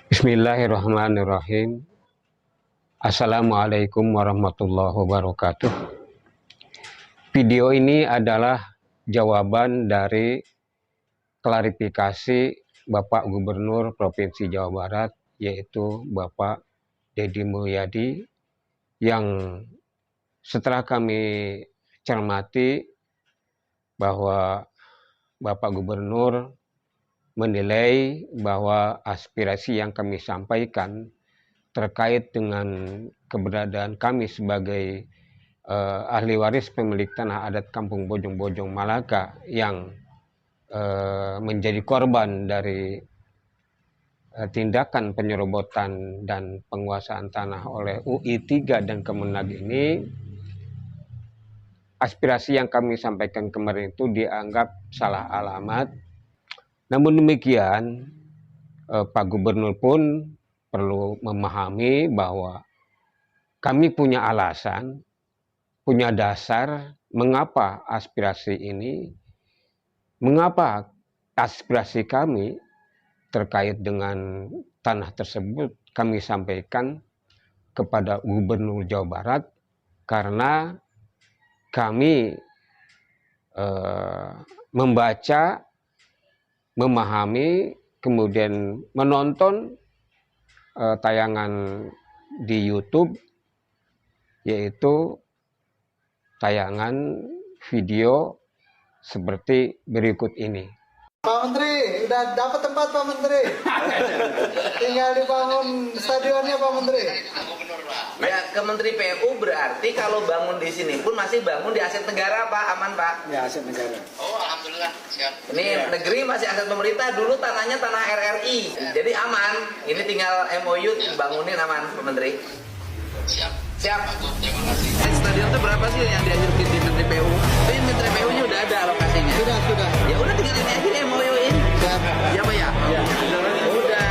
Bismillahirrahmanirrahim. Assalamualaikum warahmatullahi wabarakatuh. Video ini adalah jawaban dari klarifikasi Bapak Gubernur Provinsi Jawa Barat, yaitu Bapak Deddy Mulyadi, yang setelah kami cermati bahwa Bapak Gubernur menilai bahwa aspirasi yang kami sampaikan terkait dengan keberadaan kami sebagai ahli waris pemilik tanah adat Kampung Bojong-Bojong Malaka yang menjadi korban dari tindakan penyerobotan dan penguasaan tanah oleh UI 3 dan Kemenag ini, aspirasi yang kami sampaikan kemarin itu dianggap salah alamat. Namun demikian, Pak Gubernur pun perlu memahami bahwa kami punya alasan, punya dasar mengapa aspirasi kami terkait dengan tanah tersebut kami sampaikan kepada Gubernur Jawa Barat, karena kami membaca, memahami, kemudian menonton tayangan di YouTube, yaitu tayangan video seperti berikut ini. Pak Menteri, udah dapat tempat Pak Menteri. Tinggal dibangun stadionnya Pak Menteri. Ya, ke Menteri PU berarti kalau bangun di sini pun masih bangun di aset negara, Pak. Aman, Pak? Ya, aset negara. Oh, alhamdulillah. Siap. Ini negeri masih aset pemerintah. Dulu tanahnya tanah RRI. Jadi aman. Ini tinggal MOU dibangunin, aman, Pak Menteri. Siap. Siap. Terima kasih. Stadion itu berapa sih yang diajukan di Menteri PU? Ini Menteri PU-nya udah ada lokasinya. Sudah. Ya udah tinggal ini aja di MOU-in. Siap. Ya, Pak ya? Ya. Udah.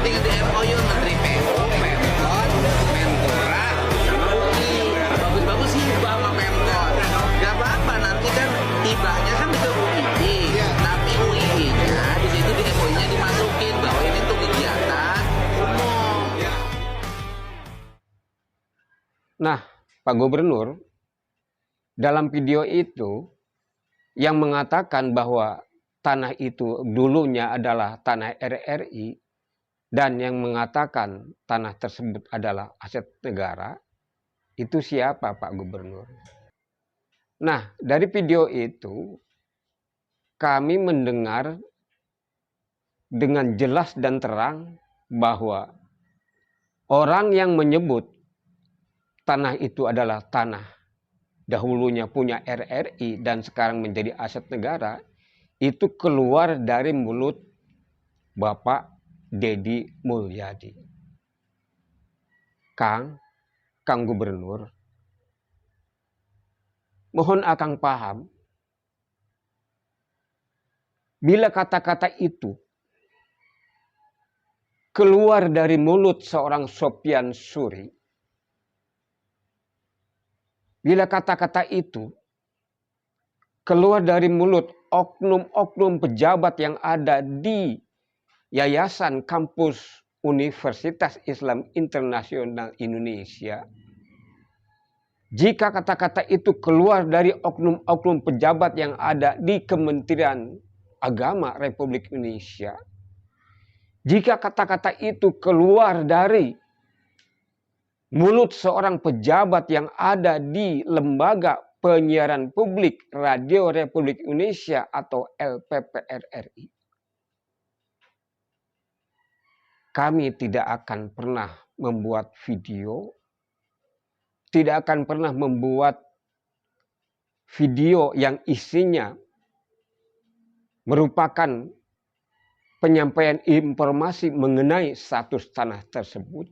Tinggal di MOU Menteri PU, Pemkot, Menpora, sama UI. Bagus-bagus sih sama Pemkot. Gak apa-apa, nanti kan tibanya kan ke UI. Ya. Tapi UI-nya di situ di MOU-nya dimasukin bahwa ini tuh kegiatan umum. Nah, Pak Gubernur dalam video itu yang mengatakan bahwa tanah itu dulunya adalah tanah RRI dan yang mengatakan tanah tersebut adalah aset negara, itu siapa Pak Gubernur? Nah, dari video itu kami mendengar dengan jelas dan terang bahwa orang yang menyebut tanah itu adalah tanah dahulunya punya RRI dan sekarang menjadi aset negara, itu keluar dari mulut Bapak Deddy Mulyadi. Kang Gubernur, mohon Akang paham, bila kata-kata itu keluar dari mulut seorang Sopyan Suri, bila kata-kata itu keluar dari mulut oknum-oknum pejabat yang ada di Yayasan Kampus Universitas Islam Internasional Indonesia, jika kata-kata itu keluar dari oknum-oknum pejabat yang ada di Kementerian Agama Republik Indonesia, jika kata-kata itu keluar dari mulut seorang pejabat yang ada di Lembaga Penyiaran Publik Radio Republik Indonesia atau LPPR-RI, kami tidak akan pernah membuat video, tidak akan pernah membuat video yang isinya merupakan penyampaian informasi mengenai status tanah tersebut.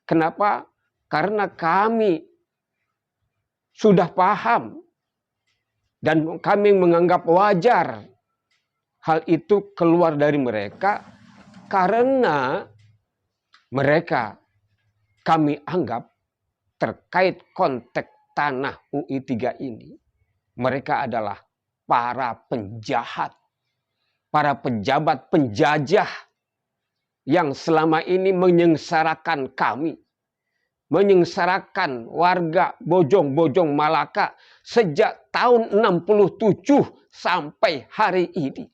Kenapa? Karena kami sudah paham dan kami menganggap wajar hal itu keluar dari mereka, karena mereka kami anggap terkait konteks tanah UI 3 ini, mereka adalah para penjahat, para pejabat penjajah yang selama ini menyengsarakan kami, menyengsarakan warga Bojong Malaka sejak tahun 67 sampai hari ini.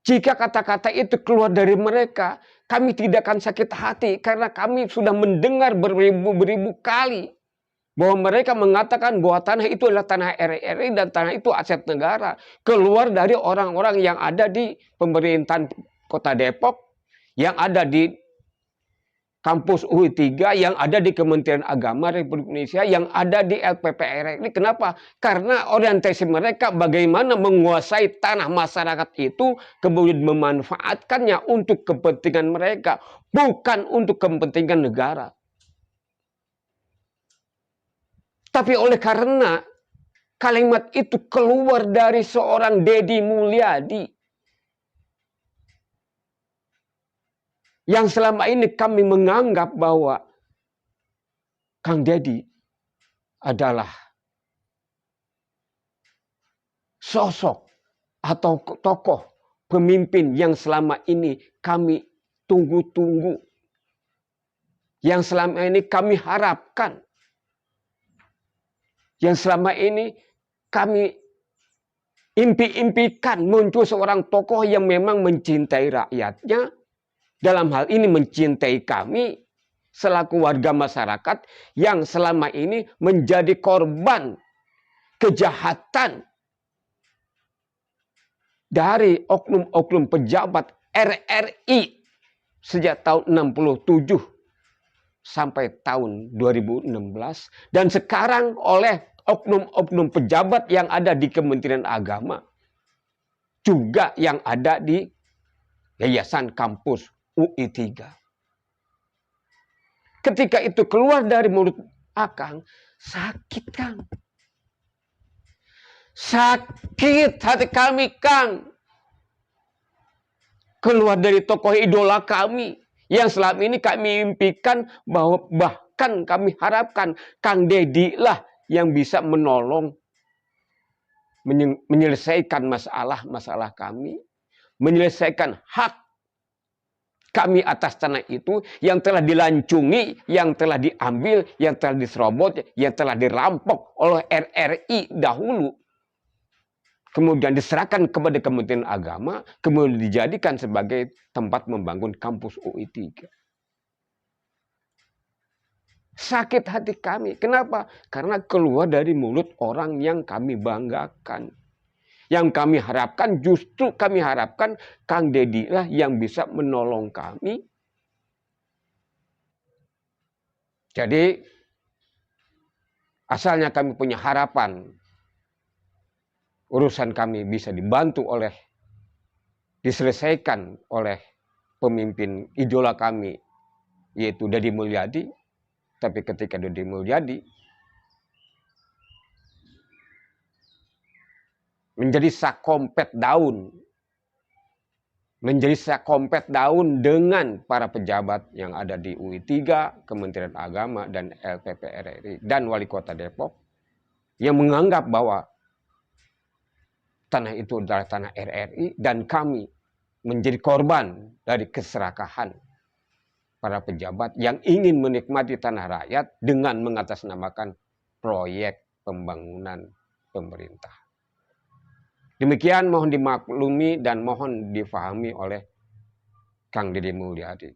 Jika kata-kata itu keluar dari mereka, kami tidak akan sakit hati karena kami sudah mendengar beribu-beribu kali bahwa mereka mengatakan bahwa tanah itu adalah tanah RRI dan tanah itu aset negara. Keluar dari orang-orang yang ada di pemerintahan Kota Depok, yang ada di kampus UI 3, yang ada di Kementerian Agama Republik Indonesia, yang ada di LPPR. Ini kenapa? Karena orientasi mereka bagaimana menguasai tanah masyarakat itu, kemudian memanfaatkannya untuk kepentingan mereka, bukan untuk kepentingan negara. Tapi oleh karena kalimat itu keluar dari seorang Deddy Mulyadi, yang selama ini kami menganggap bahwa Kang Deddy adalah sosok atau tokoh pemimpin yang selama ini kami tunggu-tunggu, yang selama ini kami harapkan, yang selama ini kami impi-impikan muncul seorang tokoh yang memang mencintai rakyatnya, dalam hal ini mencintai kami selaku warga masyarakat yang selama ini menjadi korban kejahatan dari oknum-oknum pejabat RRI sejak tahun 67 sampai tahun 2016, dan sekarang oleh oknum-oknum pejabat yang ada di Kementerian Agama, juga yang ada di Yayasan Kampus UI 3. Ketika itu keluar dari mulut Akang, sakit Kang. Sakit hati kami Kang. Keluar dari tokoh idola kami yang selama ini kami impikan, bahwa bahkan kami harapkan Kang Deddy lah yang bisa menolong menyelesaikan masalah-masalah kami, menyelesaikan hak kami atas tanah itu yang telah dilancungi, yang telah diambil, yang telah diserobot, yang telah dirampok oleh RRI dahulu. Kemudian diserahkan kepada Kementerian Agama, kemudian dijadikan sebagai tempat membangun kampus UI 3. Sakit hati kami. Kenapa? Karena keluar dari mulut orang yang kami banggakan. Yang kami harapkan, justru kami harapkan Kang Deddy lah yang bisa menolong kami. Jadi asalnya kami punya harapan urusan kami bisa diselesaikan oleh pemimpin idola kami, yaitu Deddy Mulyadi. Tapi ketika Deddy Mulyadi menjadi sakompet daun, dengan para pejabat yang ada di UI 3, Kementerian Agama, dan LPPR dan Wali Kota Depok, yang menganggap bahwa tanah itu adalah tanah RRI, dan kami menjadi korban dari keserakahan para pejabat yang ingin menikmati tanah rakyat dengan mengatasnamakan proyek pembangunan pemerintah. Demikian mohon dimaklumi dan mohon difahami oleh Kang Deddy Mulyadi.